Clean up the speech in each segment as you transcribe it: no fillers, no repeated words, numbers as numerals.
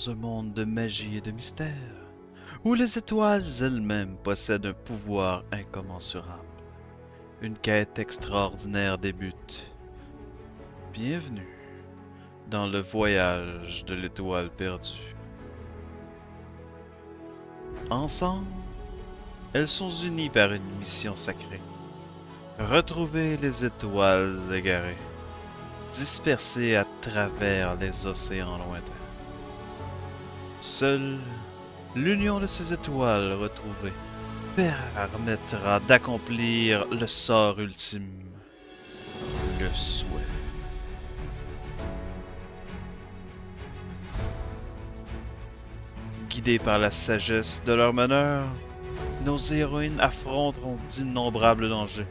dans un monde de magie et de mystère, où les étoiles elles-mêmes possèdent un pouvoir incommensurable. Une quête extraordinaire débute. Bienvenue dans le voyage de l'étoile perdue. Ensemble, elles sont unies par une mission sacrée. Retrouver les étoiles égarées, dispersées à travers les océans lointains. Seule l'union de ces étoiles retrouvées permettra d'accomplir le sort ultime, le souhait. Guidées par la sagesse de leur meneur, nos héroïnes affronteront d'innombrables dangers,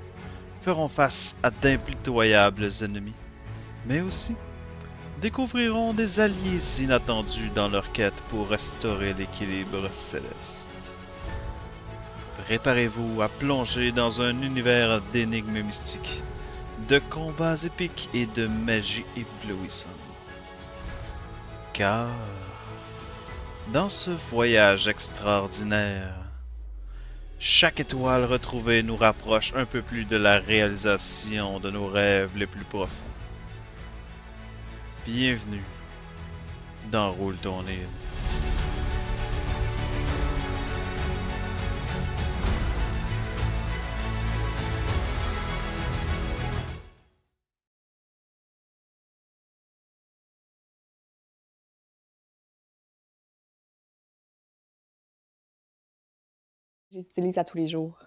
feront face à d'impitoyables ennemis, mais aussi découvriront des alliés inattendus dans leur quête pour restaurer l'équilibre céleste. Préparez-vous à plonger dans un univers d'énigmes mystiques, de combats épiques et de magie éblouissante. Car, dans ce voyage extraordinaire, chaque étoile retrouvée nous rapproche un peu plus de la réalisation de nos rêves les plus profonds. Bienvenue dans Roule ton île. J'utilise à tous les jours.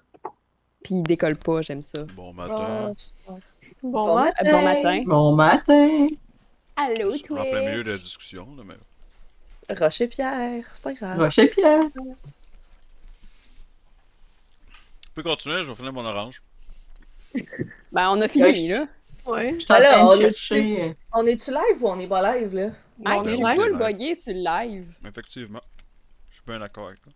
Puis il décolle pas, j'aime ça. Bon matin. Bon matin. Bon matin. Bon matin! Allô, Je suis en plein milieu de la Twitch. discussion, là, mais... Rocher Pierre, c'est pas grave. Rocher Pierre! Tu peux continuer, je vais finir mon orange. Ben, on a fini, là. Ouais. Je suis en Alors, train on de est-tu chercher. on est-tu live ou on est pas live, là? Hey, On je est suis live. full live. buggé sur le live. Effectivement. Je suis bien d'accord avec toi.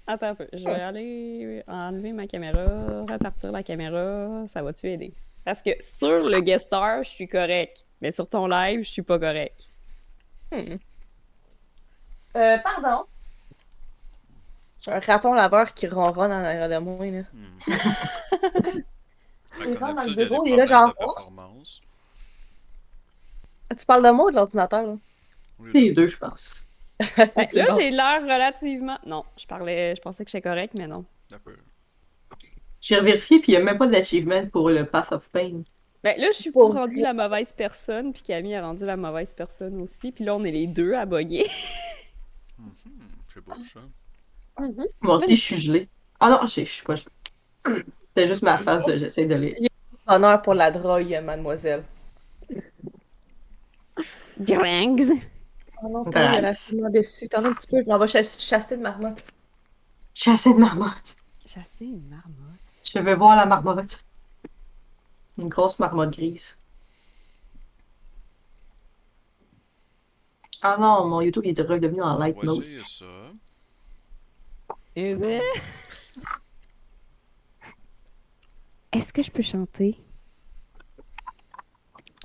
Attends un peu. Je vais aller enlever ma caméra, repartir la caméra. Ça va-tu aider? Parce que sur le guest star, je suis correct. Mais sur ton live, je suis pas correct. Pardon? J'ai un raton laveur qui ronronne en arrière de moi, là. Fait rentre dans le d'habitude, il y a bureau, des il est là, problèmes genre, de performance. Ah, tu parles de moi ou de l'ordinateur, là? Oui, Les deux, je pense. Ben, C'est là, bon. j'ai l'air relativement... Non, je pensais que j'étais correct, mais non. un peu. J'ai revérifié, puis il n'y a même pas d'achievement pour le Path of Pain. Ben là, je suis Pour pas rendue la mauvaise personne, puis Camille a rendu la mauvaise personne aussi. Puis là, on est les deux à bugger. C'est beau, ça. Moi aussi, je suis gelée. Ah non, je suis pas gelée. C'est juste ma face, j'essaie de lire. Honneur pour la drogue, mademoiselle. Drangs! Oh non, toi, il y a la ciment dessus. T'en as un petit peu, on va chasser de marmotte. Chasser de marmotte. Chasser une marmotte. Je vais voir la marmotte. Une grosse marmotte grise. Ah non, mon YouTube est redevenu en On light va mode. essayer ça. Eh ben... Est-ce que je peux chanter?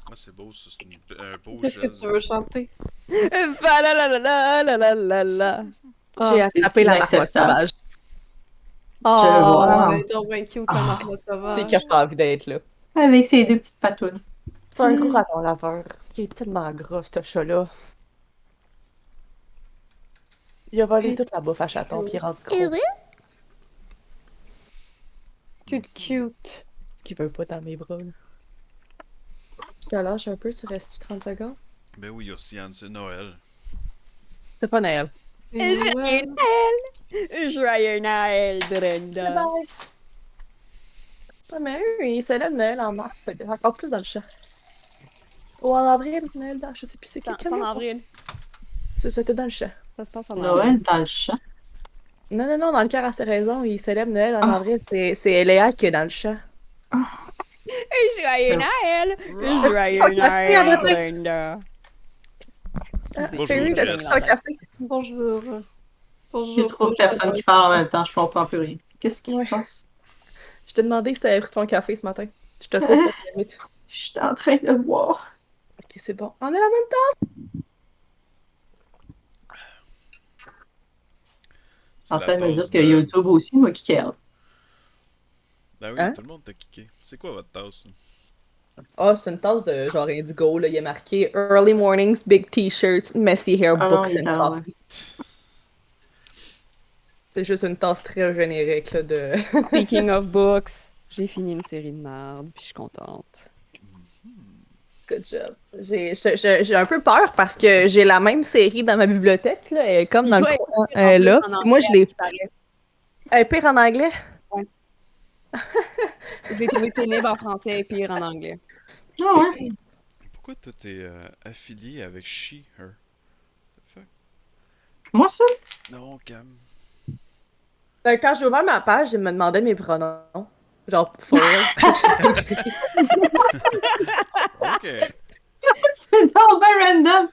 Ah, c'est beau, ça. C'est un beau Qu'est-ce gel. que tu veux chanter? Va la la la la la la la la. J'ai attrapé la marmotte inacceptable. sauvage. Je veux voir la marmotte. elle est donc bien cute, la marmotte sauvage. C'est Ah. que pas envie d'être là. Avec ses deux petites patounes. C'est un gros raton laveur. Il est tellement gros, ce chat-là. Il a volé toute la bouffe à chaton, puis il est rendu gros. Cute. Ce qu'il veut pas dans mes bras, là. Tu te lâches un peu, tu restes 30 secondes? Ben oui, Océane, c'est Noël. C'est pas Noël. Joyeux Noël! Joyeux Noël, Brenda! Ouais, mais eux, ils célèbrent Noël en mars, c'est encore plus dans le champ. Ou en avril, Noël dans... Je sais plus c'est C'est quel en avril. C'était dans le champ. Ça se passe en avril. Noël dans le champ. Non, dans le cœur à ses raisons, ils célèbrent Noël en avril. C'est Léa qui est dans le champ. Joyeux Noël! Joyeux Oh, café à Noël, matin. Brenda! Bonjour, Ferry, Jess. t'as-tu un café? Bonjour. Il y a trop de personnes qui parlent en même temps, je comprends plus rien. Qu'est-ce qui Ouais. se passe? Je t'ai demandé si t'avais pris ton café ce matin. Je te trouve pas limite. Je suis en train de voir. Ok, c'est bon. On est la même C'est En la train de me dire tasse que de... YouTube aussi m'a kické out. Ben oui, Hein? tout le monde t'a kické. C'est quoi votre tasse? Ah, c'est une tasse de genre indigo, là. Il y a marqué Early mornings, big t-shirts, messy hair, Ah non, books il est and à l'envers. coffee. C'est juste une tasse très générique, là, de... Speaking of books, j'ai fini une série de merde, puis je suis contente. Good job. J'ai un peu peur parce que j'ai la même série dans ma bibliothèque, là, elle est comme Puis dans le toi, coin, elle est là. en Puis anglais, moi, je l'ai... il paraît. Elle est pire en anglais? Je l'ai trouvé pénible en français et pire en anglais. Ah ouais. Pourquoi toi t'es affilié avec She, Her? The fuck? Moi, ça? Non, Cam. Quand j'ai ouvert ma page, il me demandait mes pronoms. Genre, for real. Ok. C'est non, ben random.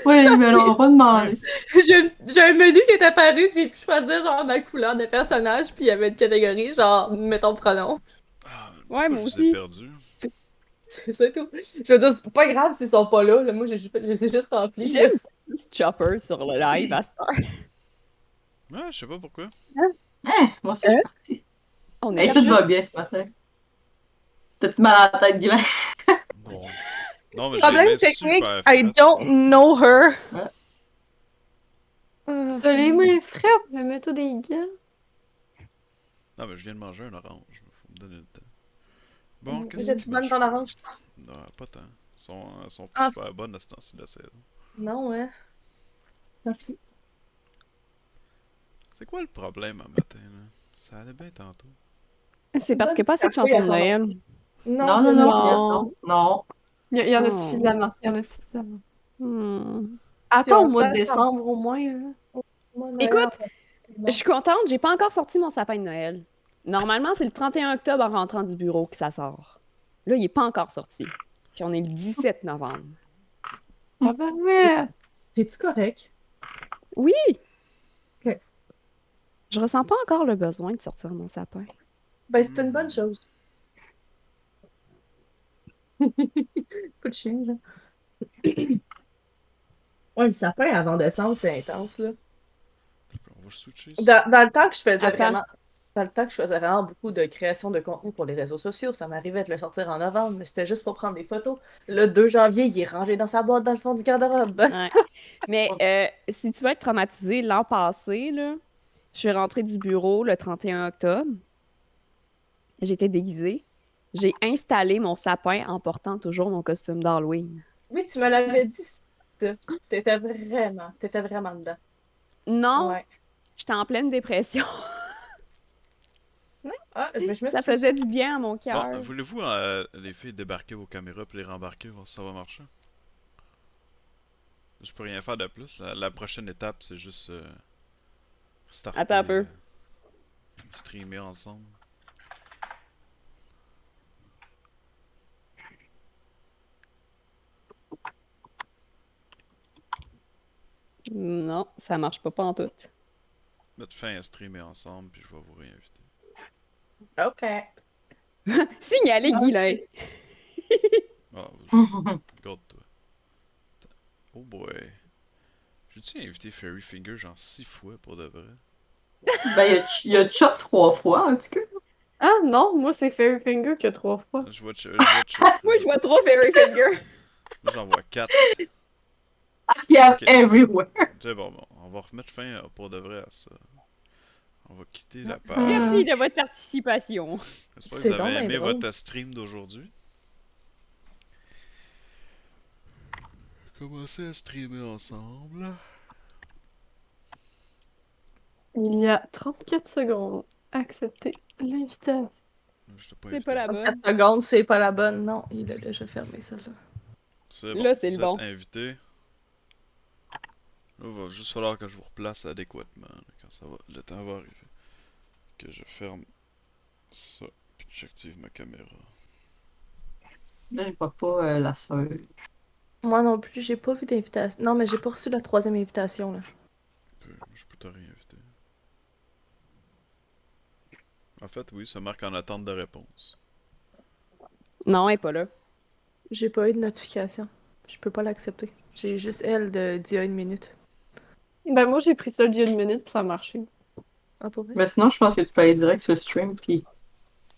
Oui, mais on va pas demander. J'ai un menu qui est apparu, puis j'ai pu choisir genre ma couleur de personnage, puis il y avait une catégorie genre mettons pronom. Ah, Ouais, pourquoi moi je vous ai aussi. perdu? C'est ça tout. Je veux dire, c'est pas grave s'ils sont pas là. Moi, je les ai juste remplis. J'aime plus Chopper sur le live à cette heure. Ouais, je sais pas pourquoi. Hein, moi aussi, je suis partie. On est Hey, tout parti. va bien ce matin. T'as-tu mal à la tête, Guylain? Bon. Non, mais j'ai Problème les technique, super I frettes. don't know her. Ouais. Ah, T'as les mains frettes, mais mets-toi des gants. Non, mais je viens de manger un orange. Faut me donner le temps. Bon, c'est- qu'est-ce que T'es-tu tu bonne manges? ton orange? Non, pas tant. Elles sont plus Ah, super bonnes à ce temps-ci de la saison. non, ouais. Merci. C'est quoi le problème un matin, là? Ça allait bien tantôt. C'est parce qu'il n'y a pas assez de Café chansons de avant. Noël. Non, il y non, en a non, pas. Non. non. Il y en a Oh. suffisamment. Il y en a suffisamment. Hmm. Si Attends on au mois de fait ça- décembre au moins. Là. Moi, Noël, Écoute, non. je suis contente, j'ai pas encore sorti mon sapin de Noël. Normalement, c'est le 31 octobre en rentrant du bureau que ça sort. Là, il est pas encore sorti. Puis on est le 17 novembre. Ah ben ouais! T'es-tu correct? Oui! Ok. Je ressens pas encore le besoin de sortir mon sapin. Ben, c'est une bonne chose. Pas de chien, là. Ouais, le sapin avant décembre, c'est intense, là. On va switcher ça. Dans le temps que je faisais Attends. vraiment. Dans le temps que je faisais vraiment beaucoup de création de contenu pour les réseaux sociaux, ça m'arrivait de le sortir en novembre, mais c'était juste pour prendre des photos. Le 2 janvier, il est rangé dans sa boîte dans le fond du garde-robe. Ouais. Mais si tu veux être traumatisé, l'an passé, là, je suis rentrée du bureau le 31 octobre. J'étais déguisée. J'ai installé mon sapin en portant toujours mon costume d'Halloween. Oui, tu me l'avais dit, ça. T'étais vraiment dedans. Non, Ouais. j'étais en pleine dépression. Ah, mais je me Ça suis faisait du bien à mon Bon, cœur. voulez-vous, les filles, débarquer vos caméras puis les rembarquer, voir si ça va marcher? Je peux rien faire de plus. La prochaine étape, c'est juste starter, Attends un peu. streamer ensemble. Non, ça marche pas pantoute. Mettre fin à streamer ensemble, puis je vais vous réinviter. OK. Signalez Guylain. Ah, regarde-toi. Oh boy. J'ai-tu invité Fairy Finger genre 6 fois pour de vrai? Ben, il y a Chop 3 fois, en tout cas. Ah non, moi c'est Fairy Finger que 3 fois. Je vois Chop. Moi, je vois trop Fairy Finger. Moi, j'en vois 4. Il y a Ok. everywhere. C'est bon. On va remettre fin pour de vrai à ça. On va quitter la page. Merci de votre participation. J'espère que C'est vous avez donc aimé bien drôle. votre stream d'aujourd'hui. Commencer à streamer ensemble. Il y a 34 secondes. Accepter l'invitation. Je t'ai pas C'est invité. pas la 4 bonne. secondes, c'est pas la bonne. Non, il a déjà fermé celle-là. C'est Là, c'est le vous êtes bon. invité. Là, il va juste falloir que je vous replace adéquatement là, quand le temps va arriver. Que je ferme ça, puis que j'active ma caméra. Là, je vois pas la sœur. Moi non plus, j'ai pas vu d'invitation. Non, mais j'ai pas reçu la 3e invitation, là. Je peux te réinviter. En fait, oui, ça marque en attente de réponse. Non, elle est pas là. J'ai pas eu de notification. Je peux pas l'accepter. J'ai juste elle d'il y a 1 minute. Ben moi j'ai pris ça d'il y a 1 minute puis ça a marché. Ah, pour vrai? Mais sinon, je pense que tu peux aller direct sur le stream, puis...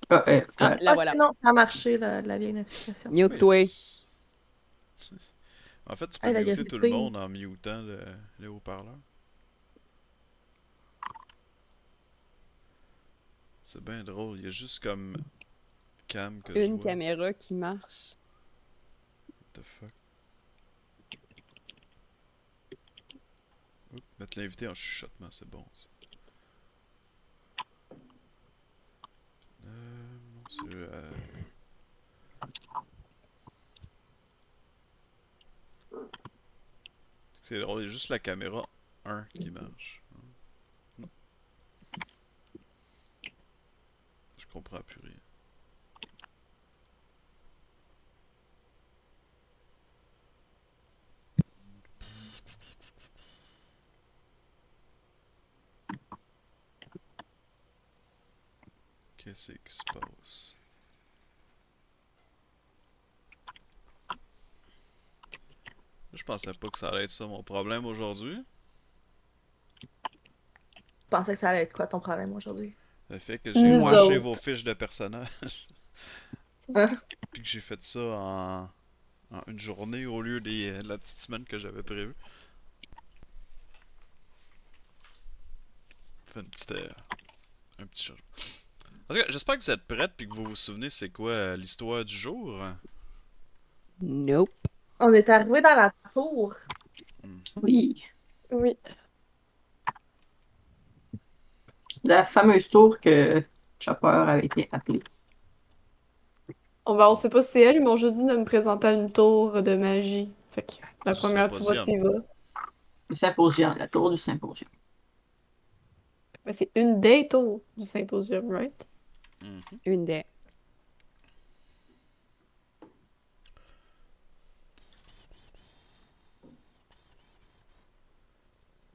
Ah, Ah, voilà. la Ah, voilà. non, ça a marché, la vieille notification. Mute Oui, toi. En fait, tu peux Hey, muter tout le l'agressivité. monde en mutant les haut-parleurs. C'est bien drôle, il y a juste comme Cam que je Une vois. caméra qui marche. What the fuck? Oups, mettre l'invité en chuchotement, c'est bon ça. Non, c'est drôle, il y a juste la caméra 1 qui marche. Je comprends plus rien. Qu'est-ce qui se passe? Je pensais pas que ça allait être ça mon problème aujourd'hui. Je pensais que ça allait être quoi ton problème aujourd'hui? Le fait que j'ai Nous rushé autres. vos fiches de personnages. Hein? Puis que j'ai fait ça en une journée au lieu de la petite semaine que j'avais prévue. Fait un petit changement. En tout cas, j'espère que vous êtes prêtes puis que vous vous souvenez c'est quoi l'histoire du jour. Nope. On est arrivé dans la tour. Oui. Oui. La fameuse tour que Chopper avait été appelée. On sait pas si c'est elle, ils m'ont juste dit de me présenter à une tour de magie. Fait que la Du première, tu vois, symposium. tu y vas. Le symposium, la tour du symposium. Ben, c'est une des tours du symposium, right? Mhm. Une des.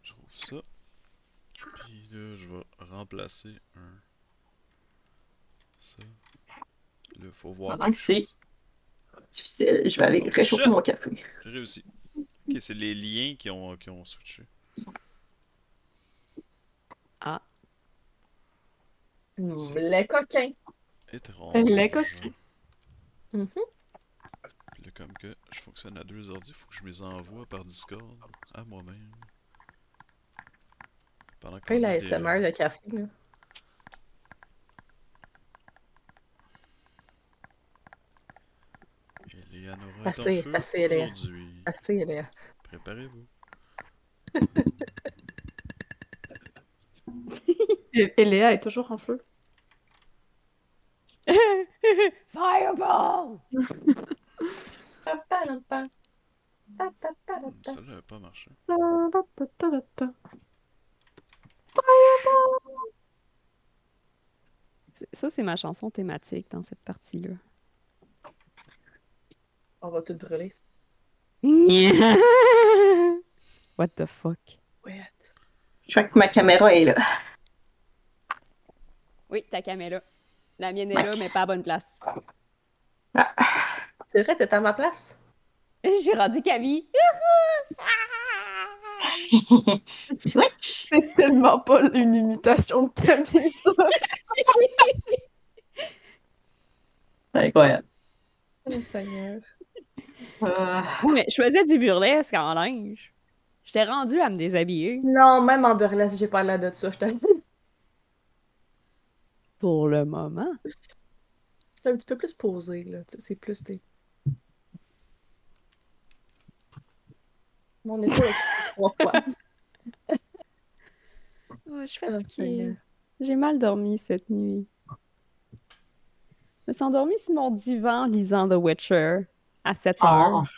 Je trouve ça. Puis là, je vais remplacer un. Ça. Là, faut voir. Pendant que c'est difficile, je vais aller Oh réchauffer shit! mon café. J'ai réussi. Ok, c'est les liens qui ont switché. Ah. Les coquins. Étrange. Les coquins. Mhm. Puis là, comme que je fonctionne à 2 ordi, faut que je me les envoie par Discord à moi-même. Pendant qu'on Hey, la a SMR de café, là. Eleanora est en C'est feu assez, Léa. aujourd'hui. Assez, Léa. Préparez-vous. Et Léa est toujours en feu. Fireball! Pa-pa-dam-pam. Pa-pa-pa-dam-pam. Celle-là n'a pas marché. Ça, c'est ma chanson thématique dans cette partie-là. On va tout brûler. What the fuck? Ouais. Je crois que ma caméra est là. Oui, ta caméra. La mienne est Ouais. là, mais pas à bonne place. Ah. C'est vrai, t'es à ma place? J'ai rendu Camille. Switch! C'est tellement pas une imitation de Camille, ça. C'est incroyable. Oh, Seigneur. Oui, mais je faisais du burlesque en linge. J'étais rendue à me déshabiller. Non, même en burlesque, j'ai pas l'air de ça, je te le dis. Pour le moment. Je suis un petit peu plus posée, là. Tu sais, c'est plus des. Mon épaule est 3 fois. Oh, je suis Oh, fatiguée. Seigneur. J'ai mal dormi cette nuit. Je me suis endormie sur mon divan lisant The Witcher à 7 Ah. heures.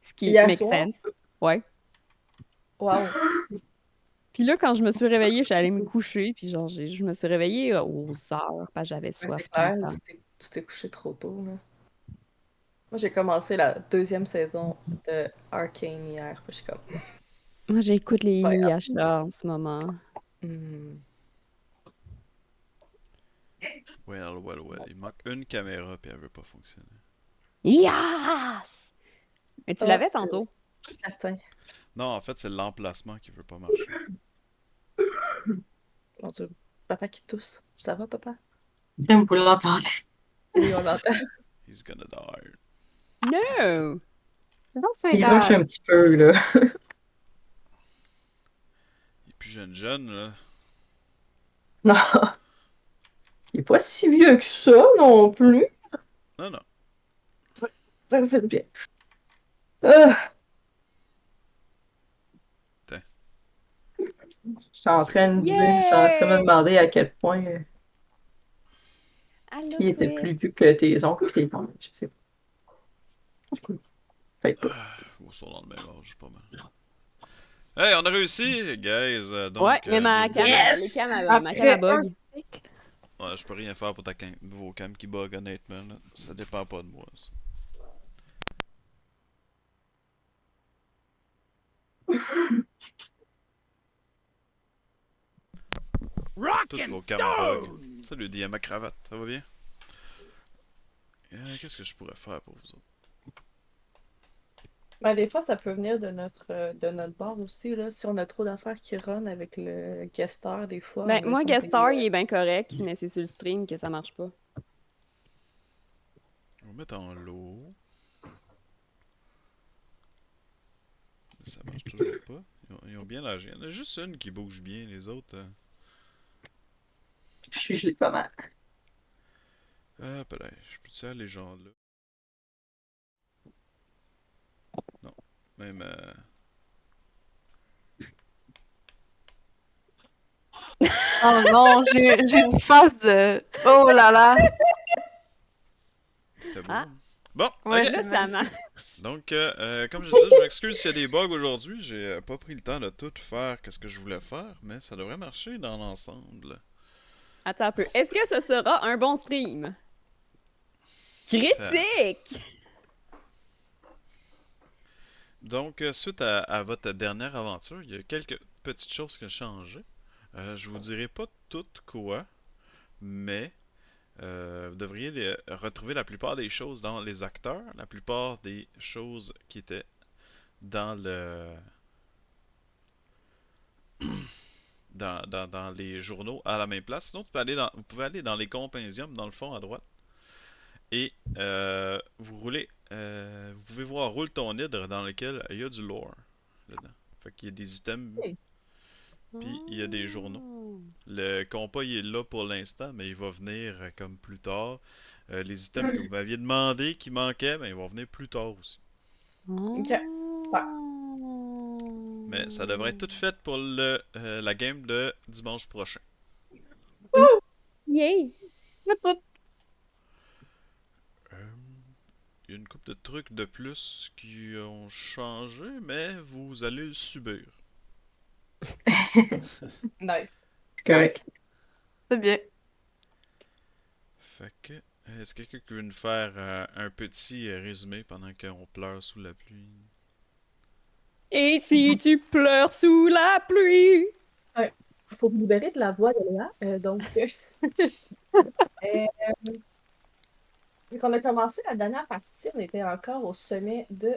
Ce qui Hier make soir? sense. Ouais. Wow. Puis là, quand je me suis réveillée, j'allais me coucher. Puis genre, je me suis réveillée aux heures parce que j'avais Ouais, soif c'est tout le clair, temps. tu t'es couché trop tôt, là. Moi, j'ai commencé la 2e saison de Arcane hier. Puis je suis comme. Moi, j'écoute les Ouais. Inuyasha en ce moment. Hmm. Well. Il manque une caméra puis elle veut pas fonctionner. Yes! Mais tu Ah, l'avais tantôt. Attends. Non, en fait, c'est l'emplacement qui veut pas marcher. Mon Dieu. Papa qui tousse. Ça va, papa? Vous l'entendez. Oui, on l'entend. He's gonna die. No! Non, c'est Il rush un petit peu, là. Il est plus jeune, là. Non. Il est pas si vieux que ça non plus. Non, non. Ça me fait du bien. Ah, Tiens. je suis en train de me Yay! demander à quel point Allô, qui était Twitch! plus vieux que tes oncles ou tes tantes, je sais pas. C'est cool. Fait que, Ils sont dans le même âge, pas mal. Hey, on a réussi, guys. Donc, Ouais, mais ma les cam, Yes! les cams, ma cam, Après elle un bug. cycle. Ouais, je peux rien faire pour vos cams qui bug, honnêtement. Là. Ça dépend pas de moi. Ça. Toutes vos cams bug. Salut, DM à cravate, ça va bien? Qu'est-ce que je pourrais faire pour vous autres? Ben, des fois, ça peut venir de notre bord aussi, là. Si on a trop d'affaires qui run avec le guest star, des fois, Ben, on a moi, comme Guestar, il est bien correct, mais c'est sur le stream que ça marche pas. On va mettre en lot. Mais ça marche toujours pas. Ils ont bien l'âge. Il y en a juste une qui bouge bien, les autres. je suis gelé pas mal. Peut-être. Je peux-tu aller les gens là? Non. Même. Oh non, j'ai une phase de. Oh là là. C'était beau. Ah. Hein? Bon, Ouais, ok. Là, c'est ça magnifique. marche. Donc, comme je disais, je m'excuse s'il y a des bugs aujourd'hui. J'ai pas pris le temps de tout faire qu'est-ce que je voulais faire, mais ça devrait marcher dans l'ensemble. Attends un peu. Est-ce que ce sera un bon stream? Critique! Donc, suite à votre dernière aventure, il y a quelques petites choses qui ont changé. Je vous dirai pas toutes quoi, mais vous devriez retrouver la plupart des choses dans les acteurs, la plupart des choses qui étaient dans le dans les journaux à la même place. Sinon, vous pouvez aller dans les compendiums, dans le fond à droite, et vous roulez. Vous pouvez voir Roule ton hydre dans lequel il y a du lore dedans. Fait qu'il y a des items, puis il y a des journaux. Le compas il est là pour l'instant, mais il va venir comme plus tard. Les items que vous m'aviez demandé qui manquaient, ben, ils vont venir plus tard aussi. OK. Ouais. Mais ça devrait être tout fait pour la game de dimanche prochain. Yay! Il y a une couple de trucs de plus qui ont changé, mais vous allez le subir. Nice. C'est correct. C'est bien. Fait que, est-ce que quelqu'un veut nous faire un petit résumé pendant qu'on pleure sous la pluie? Et si tu pleures sous la pluie? Pour vous libérer de la voix de Léa, quand on a commencé la dernière partie, on était encore au sommet du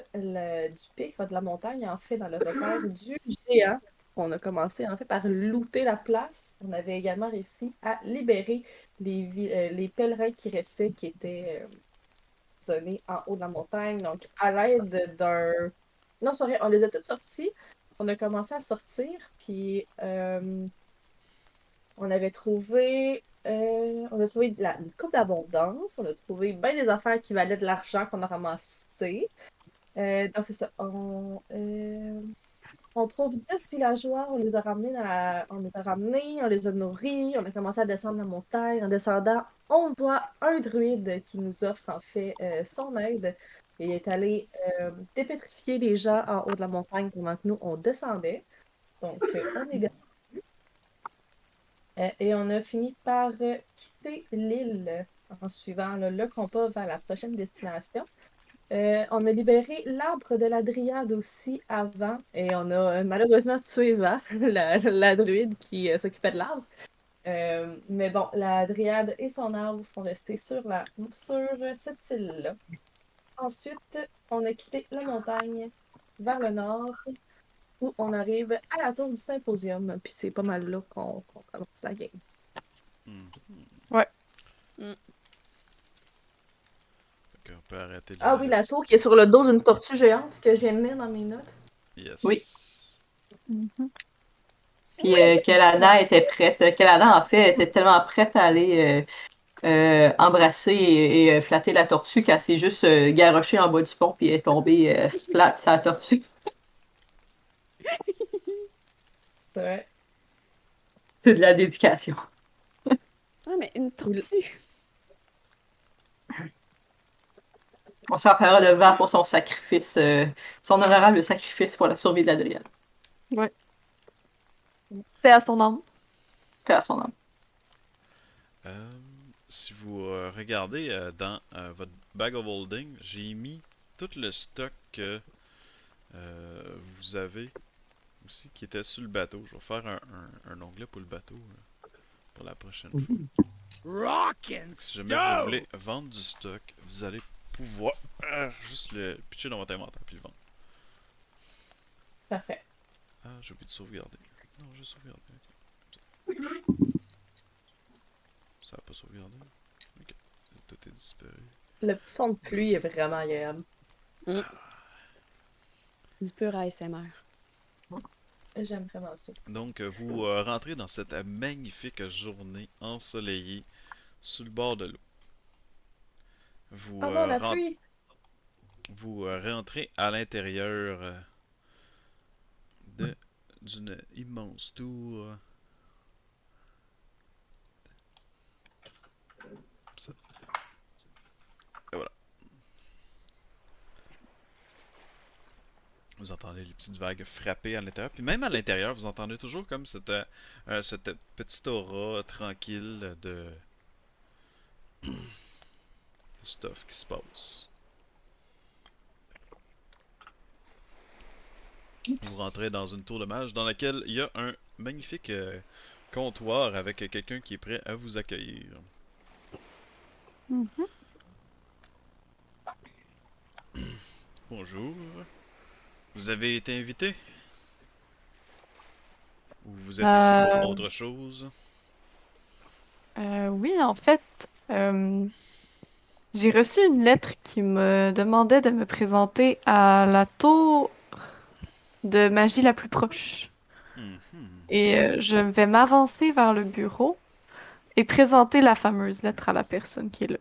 pic, de la montagne, en fait, dans le repère du géant. On a commencé, en fait, par looter la place. On avait également réussi à libérer les pèlerins qui restaient, qui étaient zonés en haut de la montagne. Donc, à l'aide d'un... Non, c'est pas vrai, on les a tous sortis. On a commencé à sortir, puis on a trouvé une coupe d'abondance, on a trouvé bien des affaires qui valaient de l'argent qu'on a ramassé. Donc, c'est ça. On trouve 10 villageois, on les a ramenés, on les a nourris, on a commencé à descendre la montagne. En descendant, on voit un druide qui nous offre en fait son aide. Il est allé dépétrifier les gens en haut de la montagne pendant que nous, on descendait. Donc, on est et on a fini par quitter l'île en suivant le compas vers la prochaine destination. On a libéré l'arbre de la dryade aussi avant et on a malheureusement tué Va, la druide qui s'occupait de l'arbre. Mais bon, la dryade et son arbre sont restés sur cette île-là. Ensuite, on a quitté la montagne vers le nord où on arrive à la tour du symposium. Puis c'est pas mal là qu'on commence la game. Mhm. Ouais. Mm. Fait qu'on peut arrêter Ah le oui, la petit- tour qui est sur le dos d'une tortue géante que je viens de lire dans mes notes. Yes. Oui. Mhm. Puis Kelada était prête. Kelada, en fait, était tellement prête à aller embrasser et flatter la tortue qu'elle s'est juste garrochée en bas du pont puis elle est tombée flat sur la tortue. C'est vrai. C'est de la dédication. Ah, mais une tortue! On se rappellera le vent pour son sacrifice, son honorable sacrifice pour la survie de l'Adrienne. Ouais. C'est à son âme. Paix à son âme. Si vous regardez dans votre bag of holding, j'ai mis tout le stock que vous avez aussi qui était sur le bateau. Je vais faire un onglet pour le bateau pour la prochaine fois. Si jamais vous voulez vendre du stock, vous allez pouvoir juste le pitcher dans votre inventaire puis le vendre. Parfait. Ah, j'ai oublié de sauvegarder. Non, j'ai sauvegardé. Ok. Ça a pas sauvegardé. Ok. Tout est disparu. Le petit son de pluie est vraiment agréable. Du pur ASMR. J'aime vraiment ça. Donc, vous rentrez dans cette magnifique journée ensoleillée sous le bord de l'eau. Vous, Oh non, la ren- pluie! vous rentrez à l'intérieur d'une immense tour. Ça. Et voilà. Vous entendez les petites vagues frapper à l'intérieur. Puis même à l'intérieur, vous entendez toujours comme cette petite aura tranquille de stuff qui se passe. Vous rentrez dans une tour de mage dans laquelle il y a un magnifique comptoir avec quelqu'un qui est prêt à vous accueillir. Mhm. Bonjour. Vous avez été invité? Ou vous êtes ici pour autre chose? Oui, en fait, j'ai reçu une lettre qui me demandait de me présenter à la tour de magie la plus proche. Mhm. Et je vais m'avancer vers le bureau et présenter la fameuse lettre à la personne qui est là.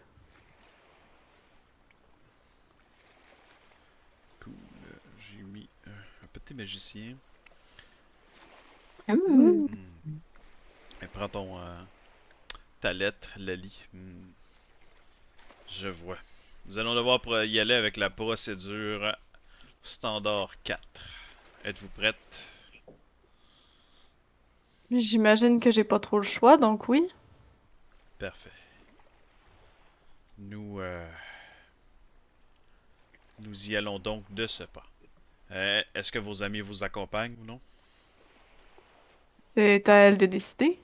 Cool. J'ai mis un petit magicien. Mmh. Hmm. Et prends ta lettre, Lali. Hmm. Je vois. Nous allons devoir y aller avec la procédure standard 4. Êtes-vous prête? J'imagine que j'ai pas trop le choix, donc oui. Parfait. Nous, nous y allons donc de ce pas. Est-ce que vos amis vous accompagnent ou non? C'est à elle de décider.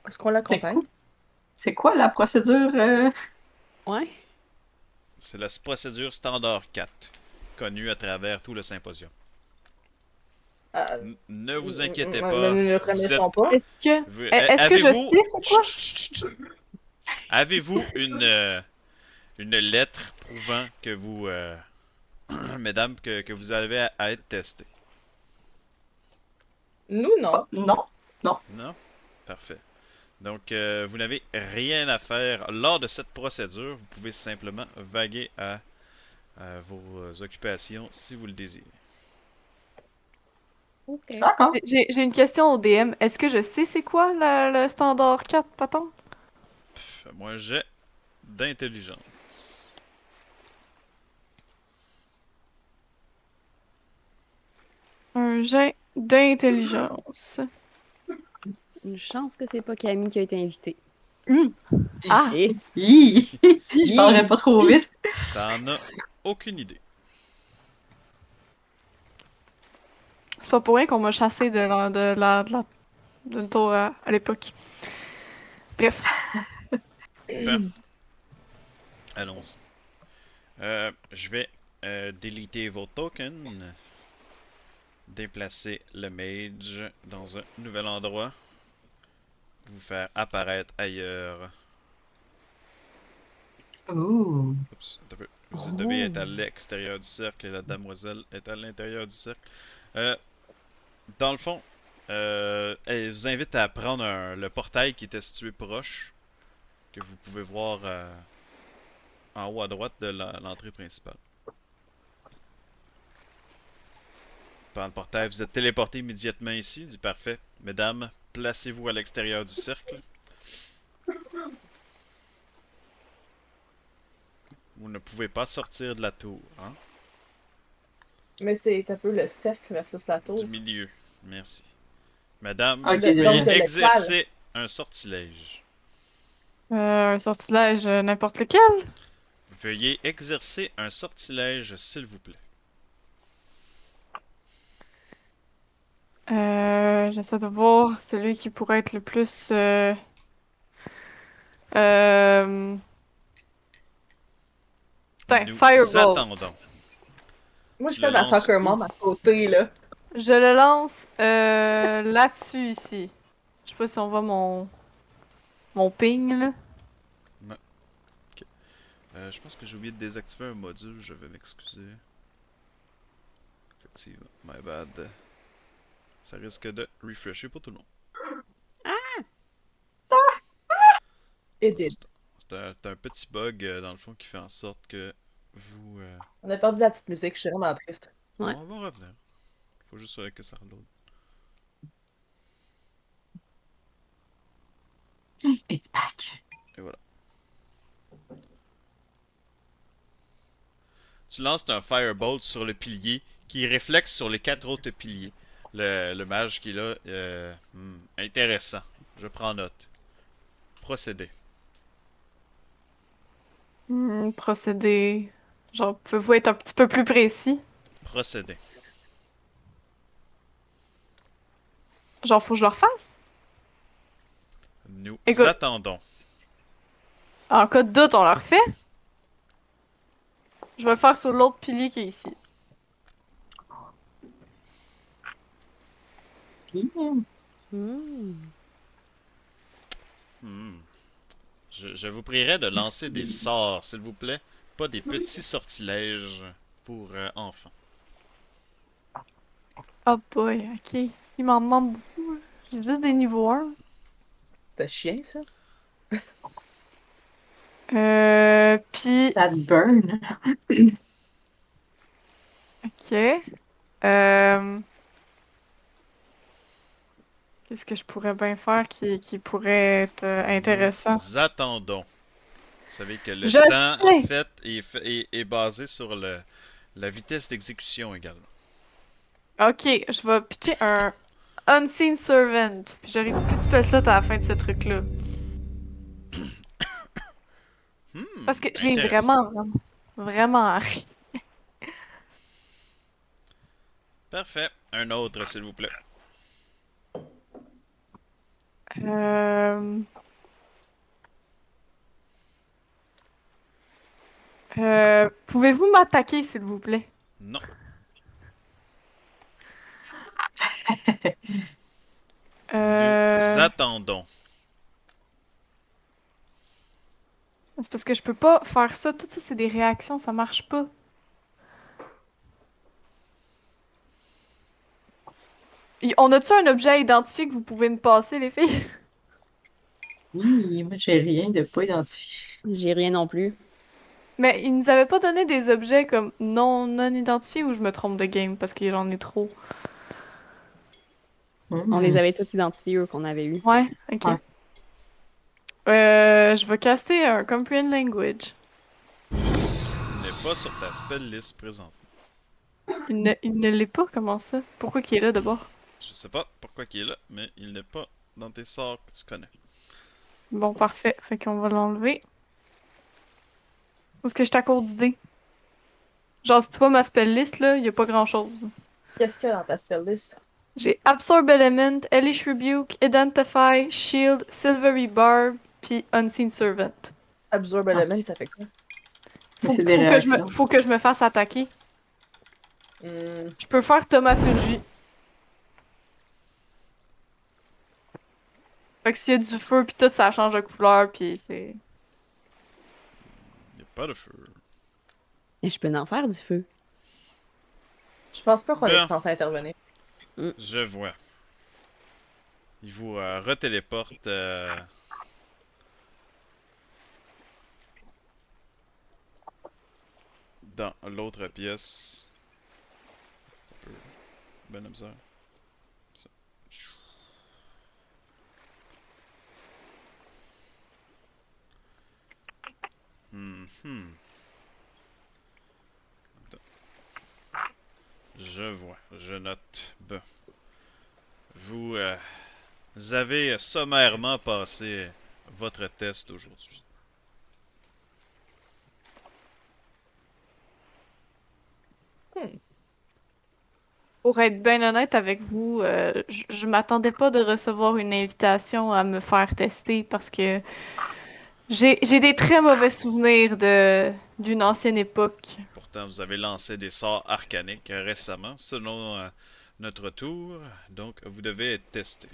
Est-ce qu'on l'accompagne? C'est quoi la procédure? Ouais. C'est la procédure standard 4, connue à travers tout le symposium. Ne vous inquiétez Nous pas. ne Vous êtes. connaissons pas. Est-ce que je Avez-vous. sais c'est quoi? Chut, chut, chut. Avez-vous une lettre prouvant que vous. Mesdames, que vous avez à être testé? Nous, non. Non. Non? Parfait. Donc, vous n'avez rien à faire lors de cette procédure. Vous pouvez simplement vaguer à vos occupations si vous le désirez. OK. D'accord. J'ai une question au DM. Est-ce que je sais c'est quoi le standard 4, patente? Fais-moi un jet d'intelligence. Un jet d'intelligence. Une chance que c'est pas Camille qui a été invitée. Ah! Et Hi! Je parlerai pas trop vite. T'en as aucune idée. C'est pas pour rien qu'on m'a chassé d'une tour à l'époque. Bref. Enfin, allons-y. Je vais déliter vos tokens. Déplacer le mage dans un nouvel endroit. Vous faire apparaître ailleurs. Ouh. Oups, attends un peu. Vous devez être à l'extérieur du cercle et la damoiselle est à l'intérieur du cercle. Dans le fond, elle vous invite à prendre le portail qui était situé proche, que vous pouvez voir en haut à droite de l'entrée principale. Par le portail, vous êtes téléporté immédiatement ici. Dit parfait. Mesdames, placez-vous à l'extérieur du cercle. Vous ne pouvez pas sortir de la tour, hein? Mais c'est un peu le cercle versus la tour. Du milieu. Merci. Madame, Ok, veuillez donc de exercer un sortilège. Un sortilège, n'importe lequel. Veuillez exercer un sortilège, s'il vous plaît. J'essaie de voir celui qui pourrait être le plus. Euh... Putain, Nous Firebolt. attendons. Moi, je Tu fais le ma lances soccer où? mom à côté, là. Je le lance là-dessus ici. Je sais pas si on voit mon ping là. Je pense que j'ai oublié de désactiver un module, je vais m'excuser. Effectivement, my bad. Ça risque de refresher pour tout le monde. Edith. C'est un petit bug dans le fond qui fait en sorte que vous. On a perdu la petite musique, je suis vraiment triste. Ouais. On va revenir. Faut juste que ça reload. It's back. Et voilà. Tu lances un firebolt sur le pilier qui réflexe sur les 4 autres piliers. Le mage qui est là, intéressant. Je prends note. Procédez. Procédé. Genre, pouvez-vous être un petit peu plus précis? Procédez. Genre, faut que je le refasse? Nous Écoute. attendons. En cas de doute, on le refait? Je vais le faire sur l'autre pilier qui est ici. Hmm. Hmm. Je vous prierai de lancer des sorts, s'il vous plaît. Pas des petits sortilèges pour enfants. Oh boy, ok. Il m'en demande beaucoup. J'ai juste des niveaux 1. C'était chien, ça? Puis... That burn. Ok. Qu'est-ce que je pourrais bien faire qui pourrait être intéressant? Nous attendons. Vous savez que le Je temps, en sais. fait, est basé sur la vitesse d'exécution également. Ok, je vais pitcher un Unseen Servant. Puis j'aurai plus de spell slot à la fin de ce truc-là. Parce que j'ai Intéressant. vraiment rien. Parfait. Un autre, s'il vous plaît. Pouvez-vous m'attaquer, s'il vous plaît? Non. Nous attendons. C'est parce que je peux pas faire ça. Tout ça, c'est des réactions, ça marche pas. On a-tu un objet à identifier que vous pouvez me passer, les filles? Oui, moi j'ai rien de pas identifié. J'ai rien non plus. Mais ils nous avaient pas donné des objets comme non identifiés ou je me trompe de game parce que j'en ai trop. On les avait tous identifiés, eux, qu'on avait eu. Ouais, ok. Ouais. Je vais caster un Comprehend Language. Il n'est pas sur ta spell list présente. Il ne l'est pas, comment ça? Pourquoi qu'il est là d'abord? Je sais pas pourquoi il est là, mais il n'est pas dans tes sorts que tu connais. Bon, parfait. Fait qu'on va l'enlever. Où est-ce que je t'accorde d'idée? Genre, si tu vois ma spell list, là, y a pas grand-chose. Qu'est-ce qu'il y a dans ta spell list? J'ai Absorb Element, Hellish Rebuke, Identify, Shield, Silvery Barb, puis Unseen Servant. Absorb Ah, Element, c'est- ça fait quoi? Mais c'est des réactions. Faut que je me fasse attaquer. Hmm. Je peux faire thaumaturgie. Fait que s'il y a du feu pis tout, ça change de couleur pis c'est... Y a pas de feu. Et je peux en faire du feu. Je pense pas qu'on est Bien. censé intervenir. Je vois. Il vous retéléporte dans l'autre pièce. Un peu. Ben comme ça. Ça. Mhm. Je vois, je note. Bon. Vous avez sommairement passé votre test aujourd'hui. Pour être bien honnête avec vous, je m'attendais pas de recevoir une invitation à me faire tester parce que j'ai des très mauvais souvenirs d'une ancienne époque. Pourtant, vous avez lancé des sorts arcaniques récemment, selon notre tour, donc vous devez être testé.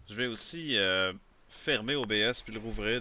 Je vais aussi fermer OBS puis le rouvrir